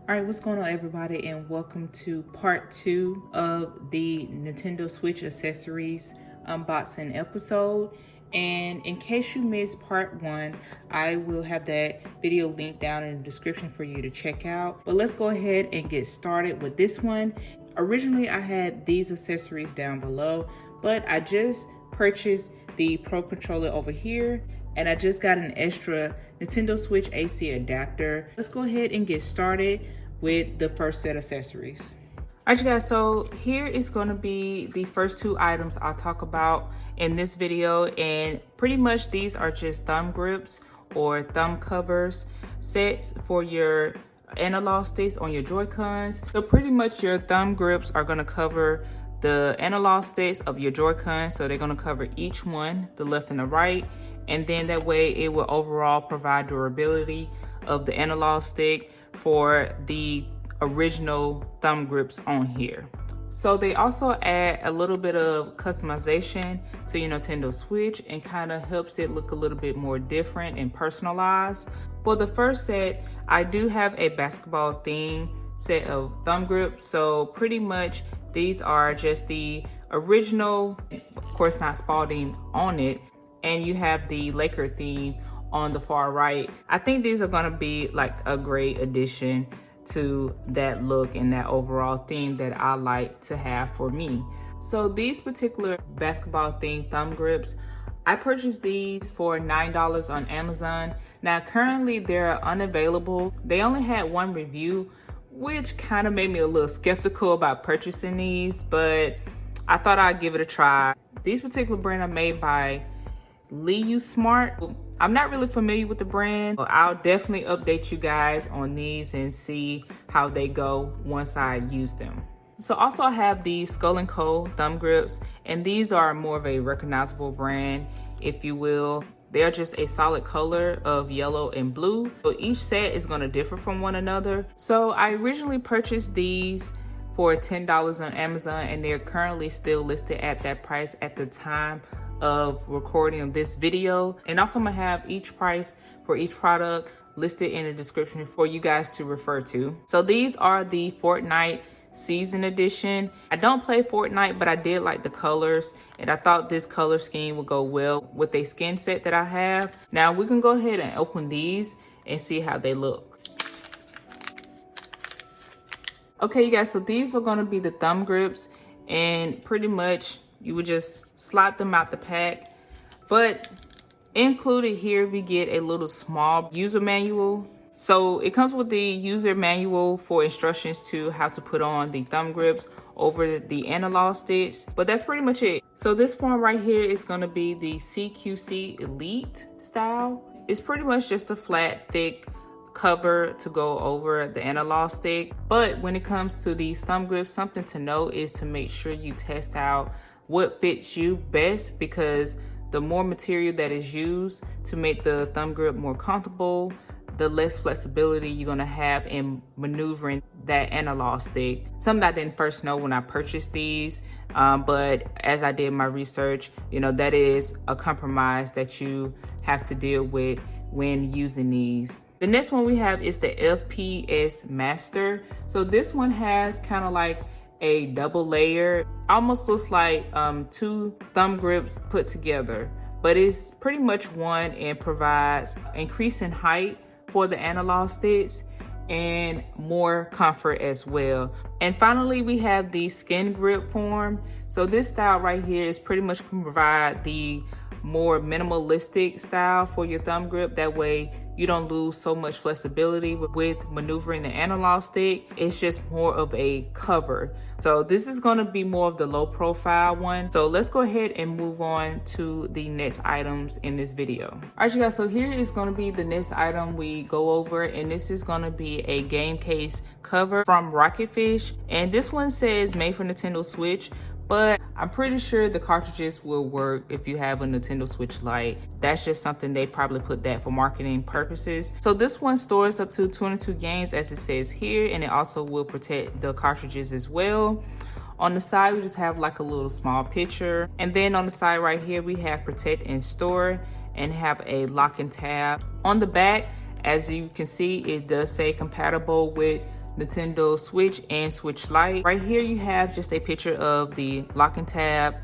All right, what's going on, everybody, and welcome to part 2 of the Nintendo Switch accessories unboxing episode. And in case you missed part 1, I will have that video linked down in the description for you to check out. But let's go ahead and get started with this one. Originally, I had these accessories down below, but I just purchased the Pro Controller over here, and I just got an extra Nintendo Switch AC adapter. Let's go ahead and get started with the first set of accessories. All right, you guys, so here is going to be the first 2 items I'll talk about in this video, and pretty much these are just thumb grips or thumb covers sets for your analog sticks on your Joy-Cons. So pretty much your thumb grips are going to cover the analog sticks of your Joy-Cons, so they're going to cover each one, the left and the right, and then that way it will overall provide durability of the analog stick for the original thumb grips on here. So they also add a little bit of customization to your Nintendo Switch and kind of helps it look a little bit more different and personalized. For the first set, I do have a basketball theme set of thumb grips. So pretty much these are just the original, of course not Spalding on it, and you have the Laker theme on the far right. I think these are gonna be like a great addition to that look and that overall theme that I like to have for me. So these particular basketball themed thumb grips, I purchased these for $9 on Amazon. Now currently they're unavailable. They only had one review, which kind of made me a little skeptical about purchasing these, but I thought I'd give it a try. These particular brand are made by Liu Smart. I'm not really familiar with the brand, but I'll definitely update you guys on these and see how they go once I use them. So also I have the Skull & Co thumb grips, and these are more of a recognizable brand, if you will. They're just a solid color of yellow and blue. So each set is gonna differ from one another. So I originally purchased these for $10 on Amazon, and they're currently still listed at that price at the time of recording of this video. And also I'm gonna have each price for each product listed in the description for you guys to refer to. So these are the Fortnite Season Edition. I don't play Fortnite, but I did like the colors, and I thought this color scheme would go well with a skin set that I have. Now we can go ahead and open these and see how they look. Okay, you guys, so these are gonna be the thumb grips, and pretty much you would just slide them out the pack. But included here, we get a little small user manual. So it comes with the user manual for instructions to how to put on the thumb grips over the analog sticks. But that's pretty much it. So this form right here is gonna be the Cqc Elite Style. It's pretty much just a flat, thick cover to go over the analog stick. But when it comes to these thumb grips, something to note is to make sure you test out what fits you best, because the more material that is used to make the thumb grip more comfortable, the less flexibility you're gonna have in maneuvering that analog stick. Something I didn't first know when I purchased these, but as I did my research, you know, that is a compromise that you have to deal with when using these. The next one we have is the Fps Master. So this one has kind of like a double layer, almost looks like 2 thumb grips put together, but it's pretty much one and provides increasing height for the analog sticks and more comfort as well. And finally, we have the skin grip form. So this style right here is pretty much can provide the more minimalistic style for your thumb grip. That way you don't lose so much flexibility with maneuvering the analog stick. It's just more of a cover. So this is going to be more of the low profile one. So let's go ahead and move on to the next items in this video. All right, you guys, so here is going to be the next item we go over, and this is going to be a game case cover from Rocketfish. And this one says made for Nintendo Switch, but I'm pretty sure the cartridges will work if you have a Nintendo Switch Lite. That's just something they probably put that for marketing purposes. So this one stores up to 22 games as it says here, and it also will protect the cartridges as well. On the side, we just have like a little small picture. And then on the side right here, we have protect and store and have a lock and tab. On the back, as you can see, it does say compatible with Nintendo Switch and Switch Lite. Right here you have just a picture of the locking tab.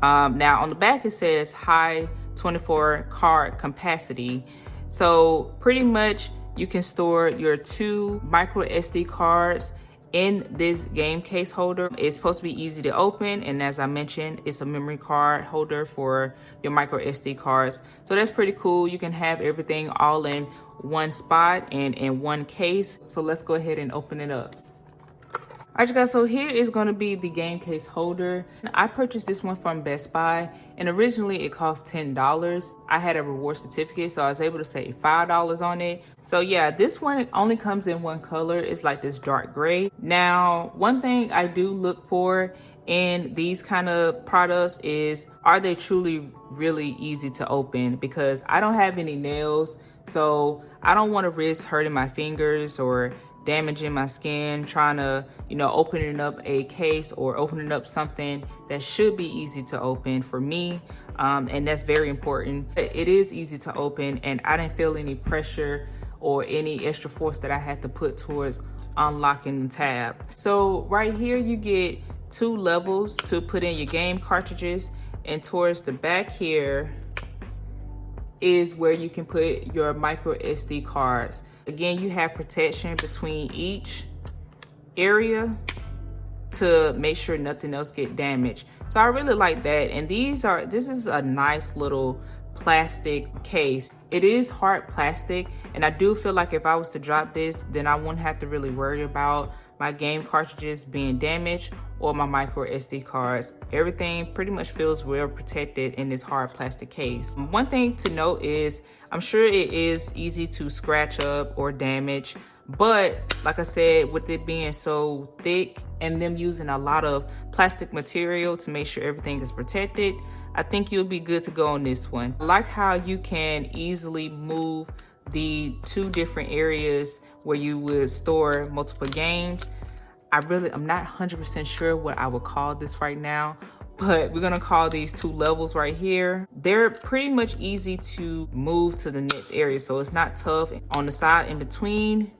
Now on the back it says high 24 card capacity. So pretty much you can store your 2 micro SD cards in this game case holder. It's supposed to be easy to open, and as I mentioned, it's a memory card holder for your micro SD cards. So that's pretty cool. You can have everything all in one spot and in one case. So let's go ahead and open it up. All right, you guys, so here is going to be the game case holder. I purchased this one from Best Buy, and originally it cost $10. I had a reward certificate, so I was able to save $5 on it. So yeah, this one only comes in one color. It's like this dark gray. Now, one thing I do look for in these kind of products is, are they truly really easy to open? Because I don't have any nails, so I don't want to risk hurting my fingers or damaging my skin trying to, opening up a case or opening up something that should be easy to open for me. And that's very important. It is easy to open, and I didn't feel any pressure or any extra force that I had to put towards unlocking the tab. So right here you get 2 levels to put in your game cartridges, and towards the back here is where you can put your micro SD cards. Again, you have protection between each area to make sure nothing else get damaged. So I really like that. And this is a nice little plastic case. It is hard plastic, and I do feel like if I was to drop this, then I wouldn't have to really worry about my game cartridges being damaged or my micro SD cards. Everything pretty much feels well protected in this hard plastic case. One thing to note is, I'm sure it is easy to scratch up or damage, but like I said, with it being so thick and them using a lot of plastic material to make sure everything is protected, I think you'll be good to go on this one. I like how you can easily move the 2 different areas where you would store multiple games. I'm not 100% sure what I would call this right now, but we're gonna call these 2 levels right here. They're pretty much easy to move to the next area, so it's not tough. On the side in between,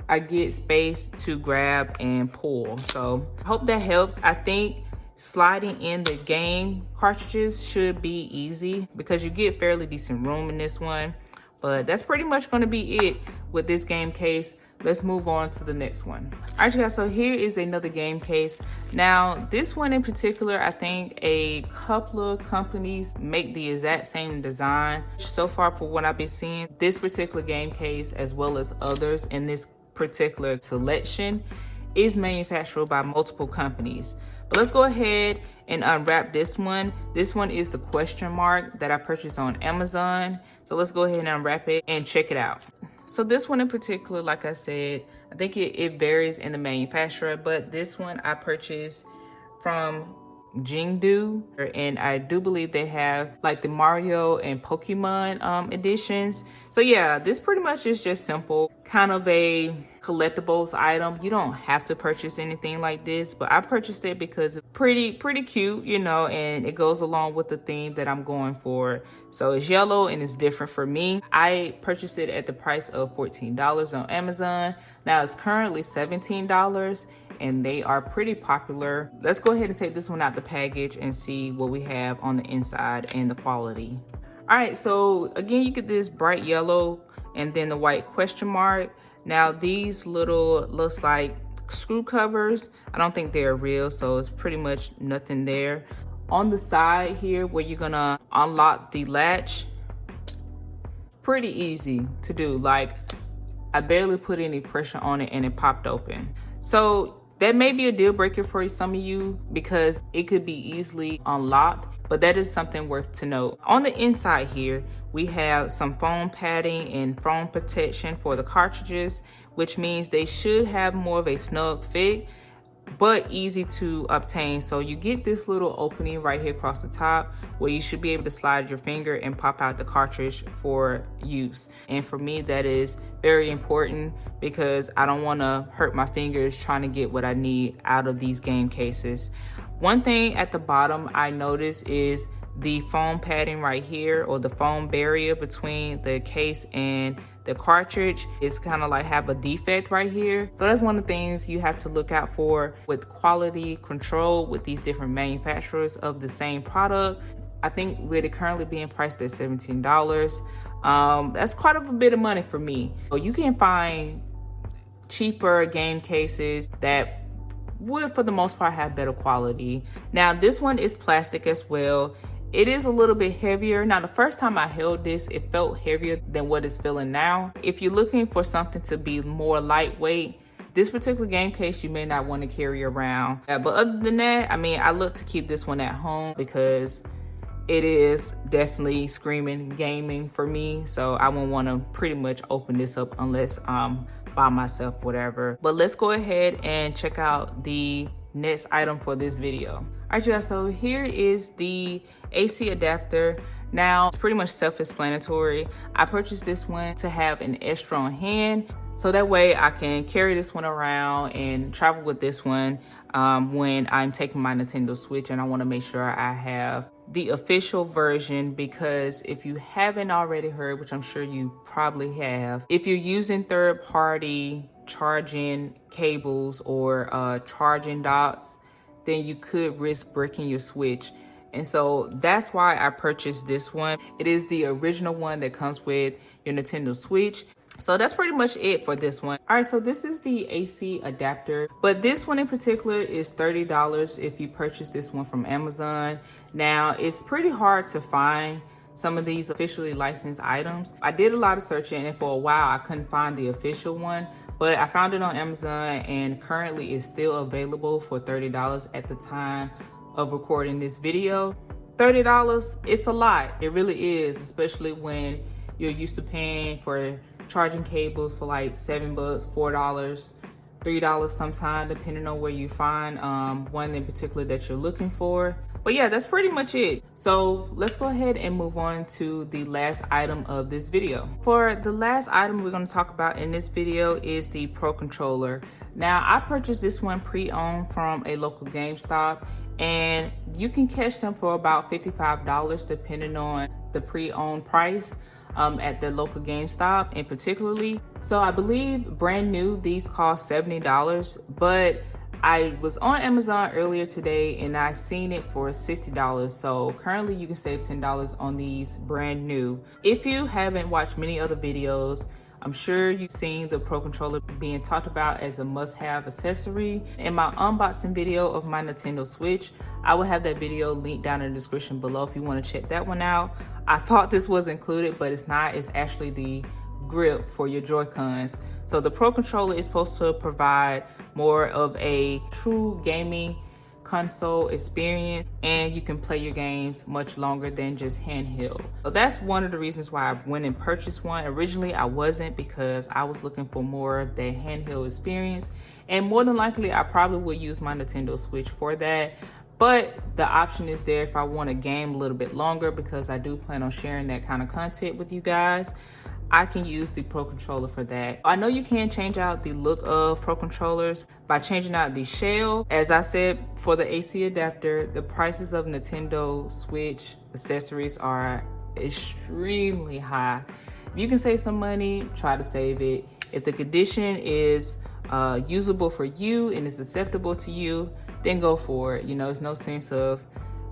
I get space to grab and pull. So I hope that helps. I think sliding in the game cartridges should be easy because you get fairly decent room in this one. But that's pretty much going to be it with this game case. Let's move on to the next one. All right, you guys, so here is another game case. Now, this one in particular, I think a couple of companies make the exact same design. So far, for what I've been seeing, this particular game case, as well as others in this particular selection, is manufactured by multiple companies. But let's go ahead and unwrap this one. This one is the question mark that I purchased on Amazon. So let's go ahead and unwrap it and check it out. So this one in particular, like I said, I think it varies in the manufacturer, but this one I purchased from Jingdu, and I do believe they have like the Mario and Pokemon editions. So yeah, this pretty much is just simple, kind of a collectibles item. You don't have to purchase anything like this, but I purchased it because it's pretty cute, and it goes along with the theme that I'm going for. So it's yellow and it's different for me. I purchased it at the price of $14 on Amazon. Now it's currently $17, and they are pretty popular. Let's go ahead and take this one out the package and see what we have on the inside and the quality. All right, so again, you get this bright yellow and then the white question mark. Now these looks like screw covers. I don't think they're real, so it's pretty much nothing there. On the side here where you're gonna unlock the latch, pretty easy to do. Like, I barely put any pressure on it and it popped open. So that may be a deal breaker for some of you because it could be easily unlocked, but that is something worth to note. On the inside here, we have some foam padding and foam protection for the cartridges, which means they should have more of a snug fit, but easy to obtain. So you get this little opening right here across the top where you should be able to slide your finger and pop out the cartridge for use. And for me, that is very important because I don't want to hurt my fingers trying to get what I need out of these game cases. One thing at the bottom I noticed is the foam padding right here, or the foam barrier between the case and the cartridge is kind of like have a defect right here. So that's one of the things you have to look out for with quality control with these different manufacturers of the same product. I think with it currently being priced at $17, that's quite a bit of money for me. So you can find cheaper game cases that would for the most part have better quality. Now this one is plastic as well. It is a little bit heavier. Now the first time I held this, it felt heavier than what it's feeling now. If you're looking for something to be more lightweight, this particular game case you may not want to carry around. But other than that, I mean, I look to keep this one at home because it is definitely screaming gaming for me. So I won't want to pretty much open this up unless I'm by myself, whatever. But let's go ahead and check out the next item for this video. All right, you guys, so here is the AC adapter. Now it's pretty much self-explanatory. I purchased this one to have an extra on hand, so that way I can carry this one around and travel with this one when I'm taking my Nintendo Switch, and I want to make sure I have the official version, because if you haven't already heard, which I'm sure you probably have, if you're using third-party charging cables or charging docks, then you could risk breaking your Switch. And so that's why I purchased this one. It is the original one that comes with your Nintendo Switch. So that's pretty much it for this one. All right, so this is the AC adapter, but this one in particular is $30 if you purchase this one from Amazon. Now, it's pretty hard to find some of these officially licensed items. I did a lot of searching, and for a while I couldn't find the official one, but I found it on Amazon, and currently it's still available for $30 at the time of recording this video. $30, it's a lot. It really is, especially when you're used to paying for charging cables for like $7, $4, $3 sometime, depending on where you find one in particular that you're looking for. But yeah, that's pretty much it. So let's go ahead and move on to the last item of this video. For the last item we're going to talk about in this video is the Pro Controller. Now, I purchased this one pre-owned from a local GameStop, and you can catch them for about $55 depending on the pre-owned price at the local GameStop in particularly. So I believe brand new, these cost $70, but I was on Amazon earlier today and I seen it for $60. So currently you can save $10 on these brand new. If you haven't watched many other videos, I'm sure you've seen the Pro Controller being talked about as a must-have accessory. In my unboxing video of my Nintendo Switch, I will have that video linked down in the description below if you want to check that one out. I thought this was included, but it's not. It's actually the grip for your Joy-Cons. So the Pro Controller is supposed to provide more of a true gaming console experience, and you can play your games much longer than just handheld. So that's one of the reasons why I went and purchased one. Originally I wasn't, because I was looking for more of that handheld experience, and more than likely I probably would use my Nintendo Switch for that. But the option is there if I want to game a little bit longer, because I do plan on sharing that kind of content with you guys. I can use the Pro Controller for that. I know you can change out the look of Pro Controllers by changing out the shell. As I said, for the AC adapter, the prices of Nintendo Switch accessories are extremely high. If you can save some money, try to save it. If the condition is usable for you and is acceptable to you, then go for it. You know, there's no sense of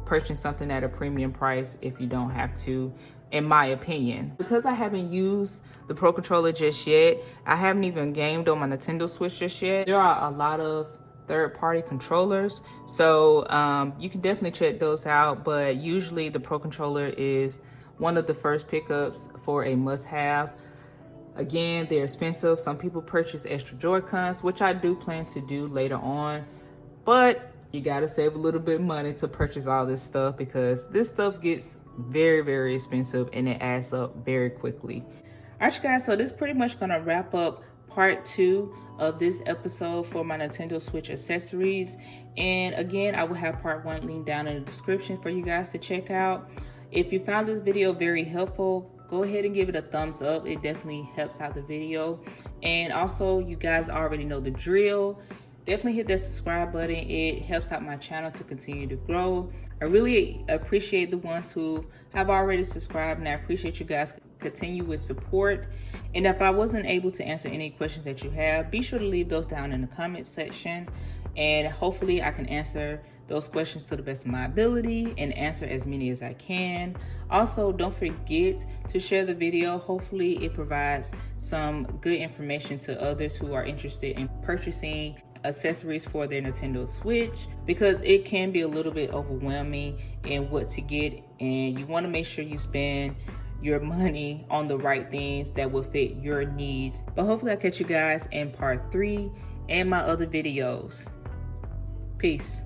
purchasing something at a premium price if you don't have to, in my opinion. Because I haven't used the Pro Controller just yet, I haven't even gamed on my Nintendo Switch just yet, there are a lot of third-party controllers, so you can definitely check those out. But usually the Pro Controller is one of the first pickups for a must-have. Again, they're expensive. Some people purchase extra Joy-Cons, which I do plan to do later on, but you gotta save a little bit of money to purchase all this stuff, because this stuff gets very, very expensive and it adds up very quickly. All right, you guys, so this is pretty much gonna wrap up part 2 of this episode for my Nintendo Switch accessories. And again, I will have part 1 linked down in the description for you guys to check out. If you found this video very helpful, go ahead and give it a thumbs up. It definitely helps out the video. And also, you guys already know the drill. Definitely hit that subscribe button. It helps out my channel to continue to grow. I really appreciate the ones who have already subscribed, and I appreciate you guys continuous support. And if I wasn't able to answer any questions that you have, be sure to leave those down in the comment section, and hopefully I can answer those questions to the best of my ability and answer as many as I can. Also, don't forget to share the video. Hopefully it provides some good information to others who are interested in purchasing accessories for their Nintendo Switch, because it can be a little bit overwhelming in what to get, and you want to make sure you spend your money on the right things that will fit your needs. But hopefully I'll catch you guys in part 3 and my other videos. Peace.